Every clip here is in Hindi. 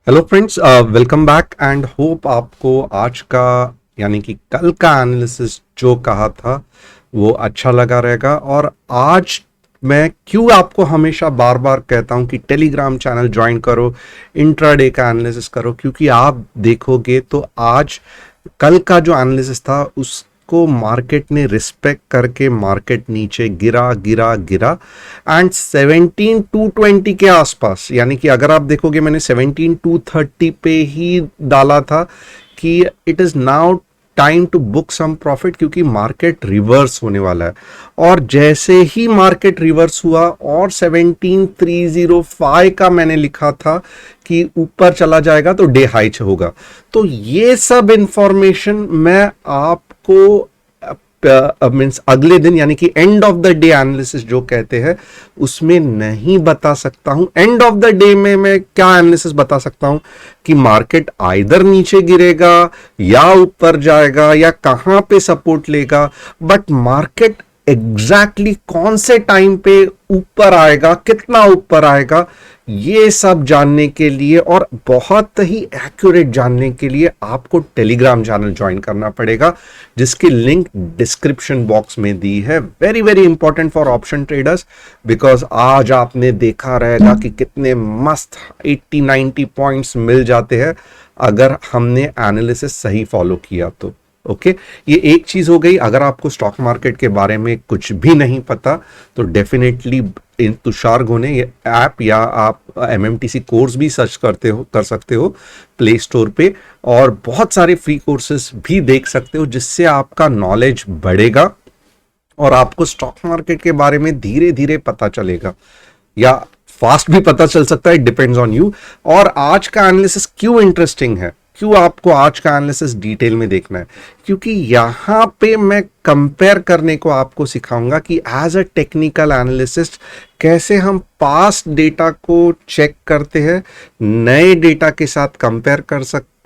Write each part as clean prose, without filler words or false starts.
Hello friends, welcome back and hope आपको आज का यानी कि कल का एनालिसिस जो कहा था वो अच्छा लगा रहेगा। और आज मैं क्यों आपको हमेशा बार बार कहता हूं कि टेलीग्राम चैनल ज्वाइन करो, इंट्राडे का एनालिसिस करो, क्योंकि आप देखोगे तो आज कल का जो एनालिसिस था उसको मार्केट ने रिस्पेक्ट करके मार्केट नीचे गिरा गिरा गिरा एंड 17,220 के आसपास, यानी कि अगर आप देखोगे मैंने 17,230 पे ही डाला था कि it is now time to book some profit, क्योंकि मार्केट रिवर्स होने वाला है। और जैसे ही मार्केट रिवर्स हुआ और 17,305 का मैंने लिखा था कि ऊपर चला जाएगा तो डे हाई होगा। तो ये सब इंफॉर्मेशन मैं आपको मीन्स अगले दिन यानी कि end of the day analysis जो कहते हैं उसमें नहीं बता सकता हूं। एंड ऑफ द डे में मैं क्या एनालिसिस बता सकता हूं कि मार्केट आइदर नीचे गिरेगा या ऊपर जाएगा या कहां पे सपोर्ट लेगा, बट मार्केट एग्जैक्टली कौन से टाइम पे ऊपर आएगा, कितना ऊपर आएगा, ये सब जानने के लिए और बहुत ही एक्यूरेट जानने के लिए आपको टेलीग्राम चैनल ज्वाइन करना पड़ेगा, जिसकी लिंक डिस्क्रिप्शन बॉक्स में दी है। Very very important for option traders, because आज आपने देखा रहेगा कि कितने मस्त 80-90 पॉइंट्स मिल जाते हैं अगर हमने एनालिसिस सही फॉलो किया तो। ओके ये एक चीज हो गई। अगर आपको स्टॉक मार्केट के बारे में कुछ भी नहीं पता तो डेफिनेटली इन तुषार गोने ये ऐप या आप MMTC कोर्स भी सर्च कर सकते हो प्ले स्टोर पे, और बहुत सारे फ्री कोर्सेज भी देख सकते हो जिससे आपका नॉलेज बढ़ेगा और आपको स्टॉक मार्केट के बारे में धीरे धीरे पता चलेगा, या फास्ट भी पता चल सकता है, डिपेंड्स ऑन यू। और आज का एनालिसिस क्यों इंटरेस्टिंग है, क्यों आपको आज का एनालिसिस डिटेल में देखना है, क्योंकि यहां पे मैं कंपेयर करने को आपको सिखाऊंगा कि एज अ टेक्निकल एनालिसिस्ट कैसे हम पास्ट डेटा को चेक करते हैं, नए डेटा के साथ कंपेयर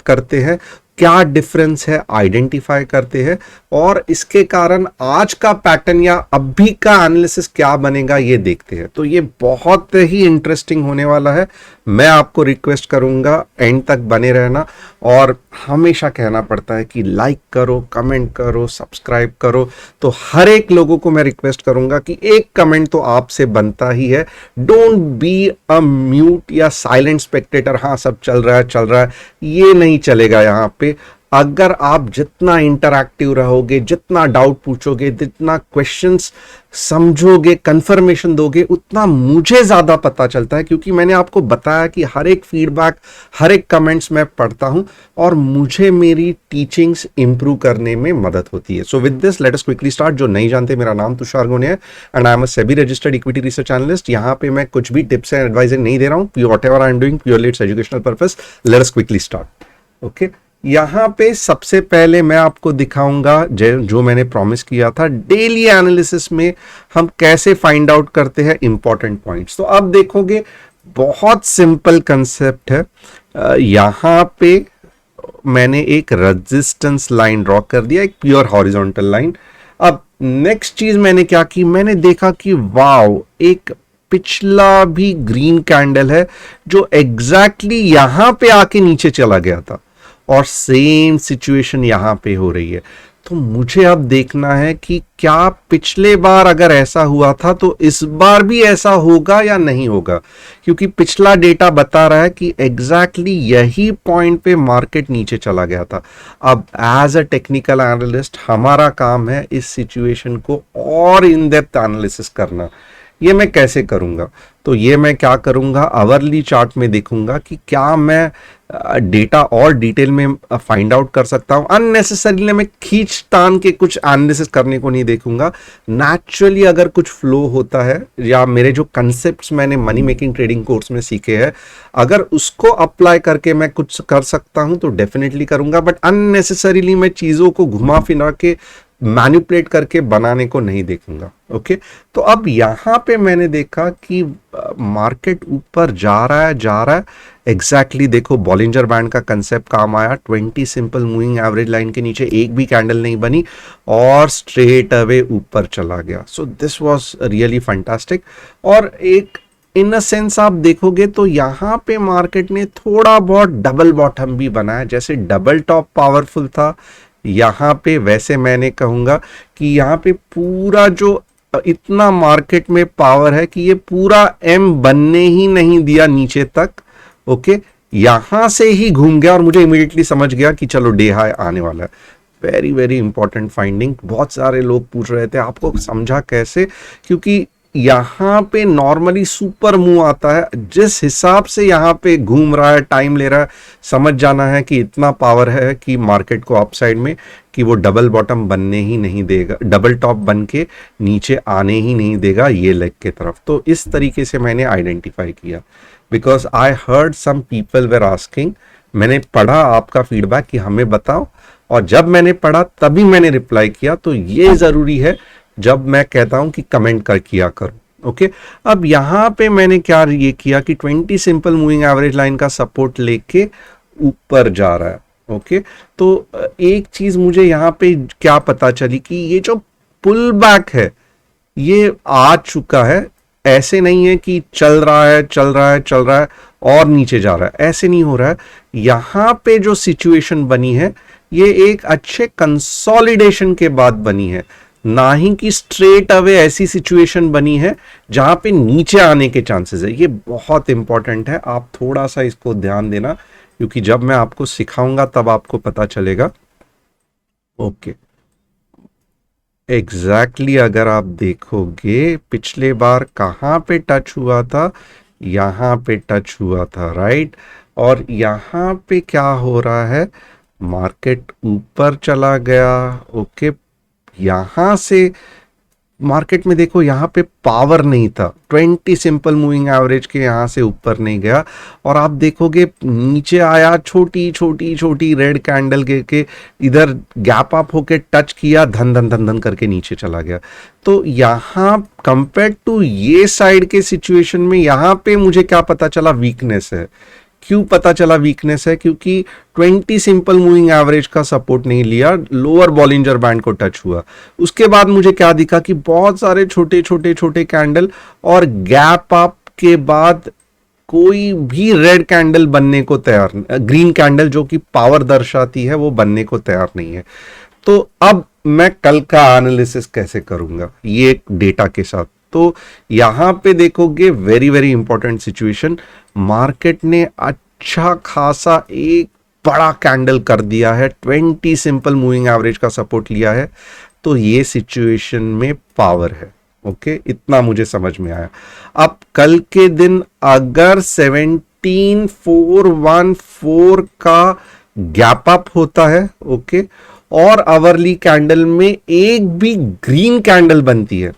करते हैं, क्या डिफरेंस है आइडेंटिफाई करते हैं, और इसके कारण आज का पैटर्न या अभी का एनालिसिस क्या बनेगा ये देखते हैं। तो ये बहुत ही इंटरेस्टिंग होने वाला है। मैं आपको रिक्वेस्ट करूंगा एंड तक बने रहना, और हमेशा कहना पड़ता है कि लाइक करो, कमेंट करो, सब्सक्राइब करो। तो हर एक लोगों को मैं रिक्वेस्ट करूंगा कि एक कमेंट तो आपसे बनता ही है। डोंट बी अ म्यूट या साइलेंट स्पेक्टेटर, हाँ सब चल रहा है, ये नहीं चलेगा यहाँ पे। अगर आप जितना इंटरैक्टिव रहोगे, जितना डाउट पूछोगे, जितना क्वेश्चंस समझोगे, कंफर्मेशन दोगे, उतना मुझे ज्यादा पता चलता है, क्योंकि मैंने आपको बताया कि हर एक फीडबैक, हर एक कमेंट्स मैं पढ़ता हूं और मुझे मेरी टीचिंग्स इंप्रूव करने में मदद होती है। So with this let us quickly start. जो नहीं जानते, मेरा नाम तुषार गोने है and I am a SEBI registered equity research analyst. यहाँ पे मैं कुछ भी टिप्स एंड एडवाइजर नहीं दे रहा हूँ, what ever I am doing purely it's educational purpose. Let us quickly start. Okay यहां पे सबसे पहले मैं आपको दिखाऊंगा जो मैंने प्रॉमिस किया था, डेली एनालिसिस में हम कैसे फाइंड आउट करते हैं इंपॉर्टेंट पॉइंट्स। तो अब देखोगे बहुत सिंपल कंसेप्ट है। यहां पे मैंने एक रेजिस्टेंस लाइन ड्रॉ कर दिया, एक प्योर हॉरिजॉन्टल लाइन। अब नेक्स्ट चीज मैंने क्या की, मैंने देखा कि वाओ, एक पिछला भी ग्रीन कैंडल है जो एग्जैक्टली यहां पे आके नीचे चला गया था, और सेम सिचुएशन यहां पे हो रही है। तो मुझे अब देखना है कि क्या पिछले बार अगर ऐसा हुआ था तो इस बार भी ऐसा होगा या नहीं होगा, क्योंकि पिछला डेटा बता रहा है कि एग्जैक्टली यही पॉइंट पे मार्केट नीचे चला गया था। अब एज अ टेक्निकल एनालिस्ट हमारा काम है इस सिचुएशन को और इन डेप्थ एनालिसिस करना। ये मैं कैसे करूंगा, तो ये मैं क्या करूंगा, आवरली चार्ट में देखूंगा कि क्या मैं डेटा और डिटेल में फाइंड आउट कर सकता हूं। अननेसेसरीली मैं खींच तान के कुछ एनालिसिस करने को नहीं देखूंगा। नेचुरली अगर कुछ फ्लो होता है, या मेरे जो कंसेप्ट्स मैंने मनी मेकिंग ट्रेडिंग कोर्स में सीखे हैं, अगर उसको अप्लाई करके मैं कुछ कर सकता हूं तो डेफिनेटली करूंगा, बट अननेसेसरीली मैं चीजों को घुमा फिरा के मैनिपुलेट करके बनाने को नहीं देखूंगा। ओके तो अब यहां पे मैंने देखा कि मार्केट ऊपर जा रहा है एग्जैक्टली देखो बॉलिंजर बैंड का कंसेप्ट काम आया। 20 सिंपल मूविंग एवरेज लाइन के नीचे एक भी कैंडल नहीं बनी और स्ट्रेट अवे ऊपर चला गया। So this was really fantastic. और एक इन अ सेंस आप देखोगे तो यहाँ पे मार्केट ने थोड़ा बहुत डबल बॉटम भी बनाया, जैसे डबल टॉप पावरफुल था यहाँ पे, वैसे मैंने कहूँगा कि यहाँ पे पूरा जो इतना मार्केट में पावर है कि ये पूरा एम बनने ही नहीं दिया नीचे तक। ओके, यहां से ही घूम गया और मुझे इमीडिएटली समझ गया कि चलो डे हाई आने वाला है। Very very important finding. बहुत सारे लोग पूछ रहे थे आपको समझा कैसे, क्योंकि यहाँ पे नॉर्मली सुपर मूव आता है, जिस हिसाब से यहाँ पे घूम रहा है, टाइम ले रहा है, समझ जाना है कि इतना पावर है कि मार्केट को अपसाइड में कि वो डबल बॉटम बनने ही नहीं देगा, डबल टॉप बन के नीचे आने ही नहीं देगा ये लेग के तरफ। तो इस तरीके से मैंने आइडेंटिफाई किया, because I heard some people were asking, मैंने पढ़ा आपका फीडबैक कि हमें बताओ, और जब मैंने पढ़ा तभी मैंने रिप्लाई किया। तो ये जरूरी है जब मैं कहता हूं कि कमेंट कर किया करो। ओके, अब यहां पे मैंने क्या ये किया कि 20 सिंपल मूविंग एवरेज लाइन का सपोर्ट लेके ऊपर जा रहा है। ओके, तो एक चीज मुझे यहां पे क्या पता चली कि ये जो पुल बैक है ये आ चुका है। ऐसे नहीं है कि चल रहा है चल रहा है चल रहा है और नीचे जा रहा है, ऐसे नहीं हो रहा है। यहां पे जो सिचुएशन बनी है ये एक अच्छे कंसोलिडेशन के बाद बनी है, ना ही कि स्ट्रेट अवे ऐसी सिचुएशन बनी है जहां पे नीचे आने के चांसेस है। ये बहुत इंपॉर्टेंट है, आप थोड़ा सा इसको ध्यान देना, क्योंकि जब मैं आपको सिखाऊंगा तब आपको पता चलेगा। ओके, एग्जैक्टली अगर आप देखोगे पिछले बार कहां पे टच हुआ था, यहां पे टच हुआ था, राइट। और यहां पे क्या हो रहा है, मार्केट ऊपर चला गया। ओके, यहां से मार्केट में देखो यहाँ पे पावर नहीं था, 20 सिंपल मूविंग एवरेज के यहाँ से ऊपर नहीं गया, और आप देखोगे नीचे आया, छोटी छोटी छोटी रेड कैंडल के इधर गैप अप होके टच किया, धन धन धन धन करके नीचे चला गया। तो यहाँ कंपेयर टू ये साइड के सिचुएशन में यहाँ पे मुझे क्या पता चला, वीकनेस है। क्यों पता चला वीकनेस है, क्योंकि 20 सिंपल मूविंग एवरेज का सपोर्ट नहीं लिया, लोअर बॉलिंजर बैंड को टच हुआ। उसके बाद मुझे क्या दिखा कि बहुत सारे छोटे छोटे छोटे कैंडल, और गैप अप के बाद कोई भी रेड कैंडल बनने को तैयार, ग्रीन कैंडल जो कि पावर दर्शाती है वो बनने को तैयार नहीं है। तो अब मैं कल का एनालिसिस कैसे करूंगा ये एक डेटा के साथ, तो यहां पे देखोगे very very important situation, market ने अच्छा खासा एक बड़ा कैंडल कर दिया है, 20 सिंपल मूविंग एवरेज का सपोर्ट लिया है, तो ये सिचुएशन में पावर है। ओके, इतना मुझे समझ में आया। अब कल के दिन अगर 17414 का गैप अप होता है, ओके, और आवरली कैंडल में एक भी ग्रीन कैंडल बनती है,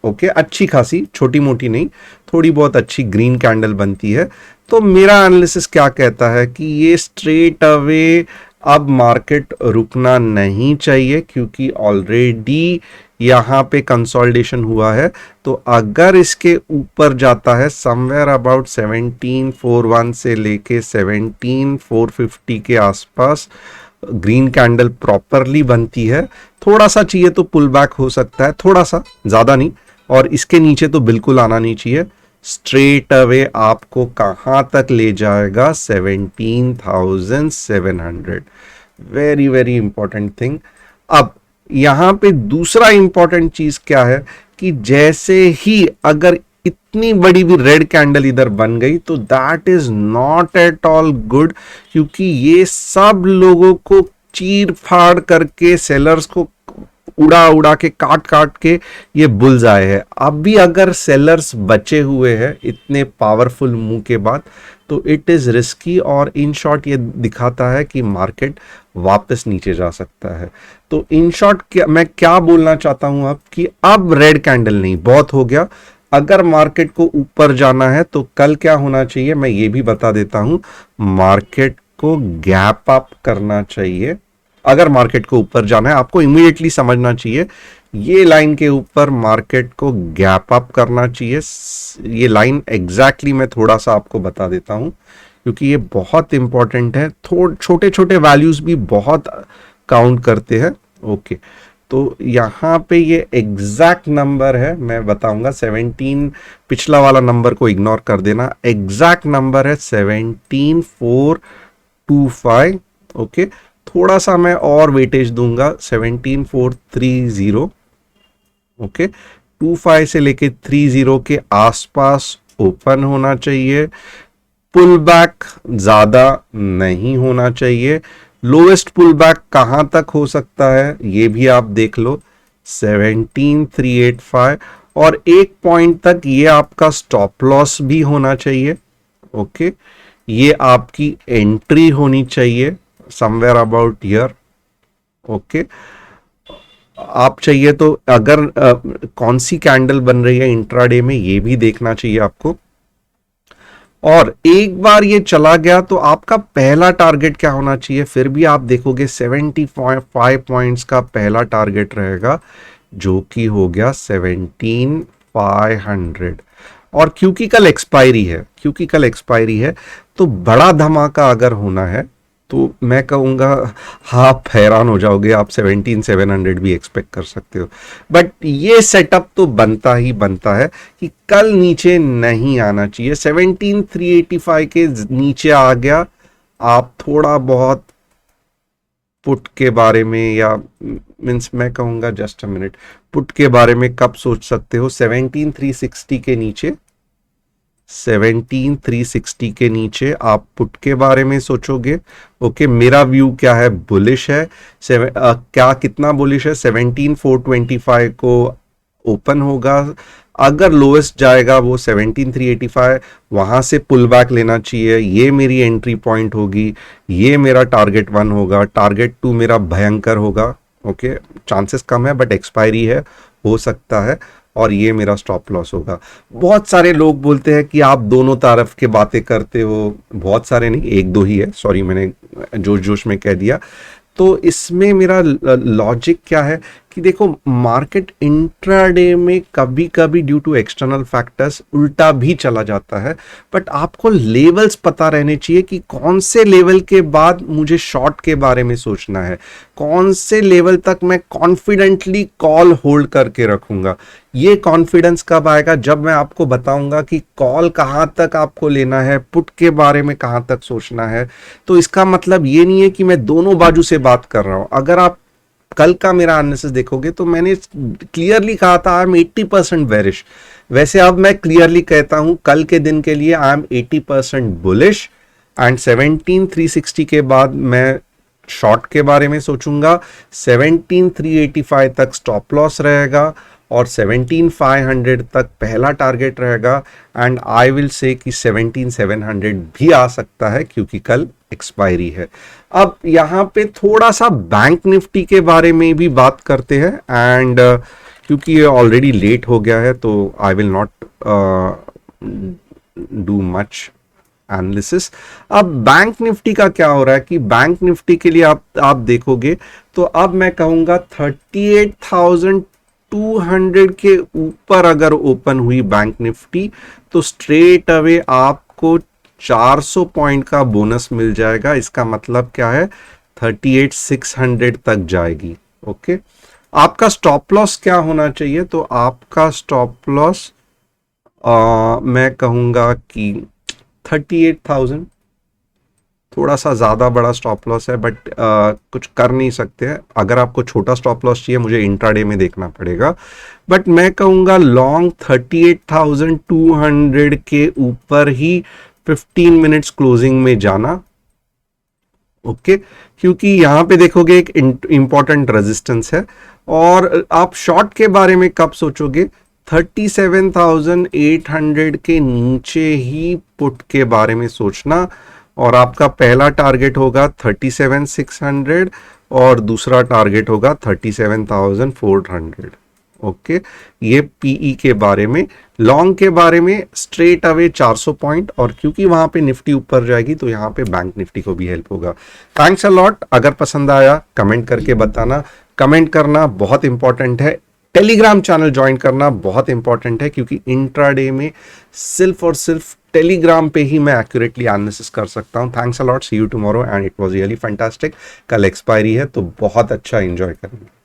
ओके, अच्छी खासी, छोटी मोटी नहीं, थोड़ी बहुत अच्छी ग्रीन कैंडल बनती है, तो मेरा एनालिसिस क्या कहता है कि ये स्ट्रेट अवे अब मार्केट रुकना नहीं चाहिए, क्योंकि ऑलरेडी यहाँ पे कंसोलिडेशन हुआ है। तो अगर इसके ऊपर जाता है समवेयर अबाउट 1741 से लेके 17450 के आसपास ग्रीन कैंडल प्रॉपरली बनती है, थोड़ा सा चाहिए तो पुल बैक हो सकता है, थोड़ा सा, ज्यादा नहीं, और इसके नीचे तो बिल्कुल आना नहीं चाहिए। स्ट्रेट अवे आपको कहां तक ले जाएगा, 17,700। Very very important thing. अब यहां पे दूसरा इंपॉर्टेंट चीज क्या है कि जैसे ही अगर इतनी बड़ी भी रेड कैंडल इधर बन गई तो that is not at all good, क्योंकि ये सब लोगों को चीर फाड़ करके, सेलर्स को उड़ा उड़ा के, काट काट के ये बुलजाए है। अब भी अगर सेलर्स बचे हुए हैं इतने पावरफुल मूव के बाद, तो इट इज रिस्की, और इन शॉर्ट ये दिखाता है कि मार्केट वापस नीचे जा सकता है। तो इन शॉर्ट मैं क्या बोलना चाहता हूं अब कि अब रेड कैंडल नहीं, बहुत हो गया। अगर मार्केट को ऊपर जाना है तो कल क्या होना चाहिए मैं ये भी बता देता हूं, मार्केट को गैप अप करना चाहिए। अगर मार्केट को ऊपर जाना है आपको इमीडिएटली समझना चाहिए, ये लाइन के ऊपर मार्केट को गैप अप करना चाहिए। ये लाइन एग्जैक्टली मैं थोड़ा सा आपको बता देता हूं, क्योंकि ये बहुत इंपॉर्टेंट है, छोटे छोटे वैल्यूज भी बहुत काउंट करते हैं। ओके, तो यहाँ पे ये एग्जैक्ट नंबर है, मैं बताऊंगा 17, पिछला वाला नंबर को इग्नोर कर देना, एग्जैक्ट नंबर है 17425। ओके, थोड़ा सा मैं और वेटेज दूंगा 17430। ओके, 25 से लेके 30 के आसपास ओपन होना चाहिए, पुल बैक ज्यादा नहीं होना चाहिए। लोएस्ट पुल बैक कहां तक हो सकता है ये भी आप देख लो, 17385, और एक पॉइंट तक ये आपका स्टॉप लॉस भी होना चाहिए। ओके, ये आपकी एंट्री होनी चाहिए समवेयर अबाउट हियर। ओके, आप चाहिए तो अगर कौन सी कैंडल बन रही है इंट्राडे में ये भी देखना चाहिए आपको। और एक बार ये चला गया तो आपका पहला टारगेट क्या होना चाहिए, फिर भी आप देखोगे 75 पॉइंट्स का पहला टारगेट रहेगा, जो कि हो गया 17500। और क्योंकि कल एक्सपायरी है तो बड़ा धमाका अगर होना है तो मैं कहूँगा आप हैरान हो जाओगे, आप 17700 भी एक्सपेक्ट कर सकते हो। बट ये सेटअप तो बनता है कि कल नीचे नहीं आना चाहिए, 17385 के नीचे आ गया, आप थोड़ा बहुत पुट के बारे में, या मीन्स मैं कहूँगा जस्ट अ मिनट, पुट के बारे में कब सोच सकते हो, 17360 के नीचे, 17360 के नीचे आप पुट के बारे में सोचोगे। ओके, मेरा व्यू क्या है, बुलिश है। क्या कितना बुलिश है, 17425 को ओपन होगा, अगर लोएस्ट जाएगा वो 17385, वहां से पुल बैक लेना चाहिए, ये मेरी एंट्री पॉइंट होगी, ये मेरा टारगेट 1 होगा, टारगेट 2 मेरा भयंकर होगा। ओके, चांसेस कम है बट एक्सपायरी है, हो सकता है, और ये मेरा स्टॉप लॉस होगा। बहुत सारे लोग बोलते हैं कि आप दोनों तरफ के बातें करते हो, बहुत सारे नहीं, एक दो ही है, सॉरी मैंने जोश में कह दिया। तो इसमें मेरा लॉजिक क्या है कि देखो, मार्केट इंट्राडे में कभी कभी ड्यू टू एक्सटर्नल फैक्टर्स उल्टा भी चला जाता है, बट आपको लेवल्स पता रहने चाहिए कि कौन से लेवल के बाद मुझे शॉर्ट के बारे में सोचना है, कौन से लेवल तक मैं कॉन्फिडेंटली कॉल होल्ड करके रखूंगा। ये कॉन्फिडेंस कब आएगा, जब मैं आपको बताऊंगा कि कॉल कहां तक आपको लेना है, पुट के बारे में कहां तक सोचना है। तो इसका मतलब ये नहीं है कि मैं दोनों बाजू से बात कर रहा हूं। अगर आप कल का मेरा एनालिसिस देखोगे तो मैंने क्लियरली कहा था आई एम 80% बेरिश, वैसे अब मैं क्लियरली कहता हूं कल के दिन के लिए आई एम 80% बुलिश, एंड 17360 के बाद मैं शॉर्ट के बारे में सोचूंगा, 17385 तक स्टॉप लॉस रहेगा, और 17500 तक पहला टारगेट रहेगा, एंड आई विल से कि 17700 भी आ सकता है क्योंकि कल एक्सपायरी है। अब यहाँ पे थोड़ा सा बैंक निफ्टी के बारे में भी बात करते हैं, एंड क्योंकि ये ऑलरेडी लेट हो गया है तो I will not do much analysis. अब बैंक निफ्टी का क्या हो रहा है कि बैंक निफ्टी के लिए आप देखोगे तो अब मैं कहूंगा 38,200 के ऊपर अगर ओपन हुई बैंक निफ्टी तो स्ट्रेट अवे आपको 400 पॉइंट का बोनस मिल जाएगा। इसका मतलब क्या है, 38,600 तक जाएगी। ओके, आपका स्टॉप लॉस क्या होना चाहिए, तो आपका स्टॉप लॉस मैं कहूंगा कि 38,000, थोड़ा सा ज़्यादा बड़ा स्टॉप लॉस है, बट कुछ कर नहीं सकते हैं। अगर आपको छोटा स्टॉप लॉस चाहिए मुझे इंट्राडे में देखना पड़ेगा, बट मैं कहूँगा लॉन्ग 38,200 के ऊपर ही 15 मिनट्स क्लोजिंग में जाना। ओके, क्योंकि यहाँ पे देखोगे एक इंपॉर्टेंट रेजिस्टेंस है। और आप शॉर्ट के बारे में कब सोचोगे, 37,800 के नीचे ही पुट के बारे में सोचना, और आपका पहला टारगेट होगा 37,600 और दूसरा टारगेट होगा 37,400। ओके, ये पीई के बारे में। लॉन्ग के बारे में स्ट्रेट अवे 400 पॉइंट, और क्योंकि वहां पे निफ्टी ऊपर जाएगी तो यहाँ पे बैंक निफ्टी को भी हेल्प होगा। Thanks a lot. अगर पसंद आया कमेंट करके बताना, कमेंट करना बहुत इंपॉर्टेंट है। टेलीग्राम चैनल ज्वाइन करना बहुत इंपॉर्टेंट है, क्योंकि इंट्राडे में सिर्फ और सिर्फ टेलीग्राम पे ही मैं एक्यूरेटली एनालिसिस कर सकता हूं। Thanks a lot, see you tomorrow, and it was really fantastic. कल एक्सपायरी है तो बहुत अच्छा एंजॉय करेंगे।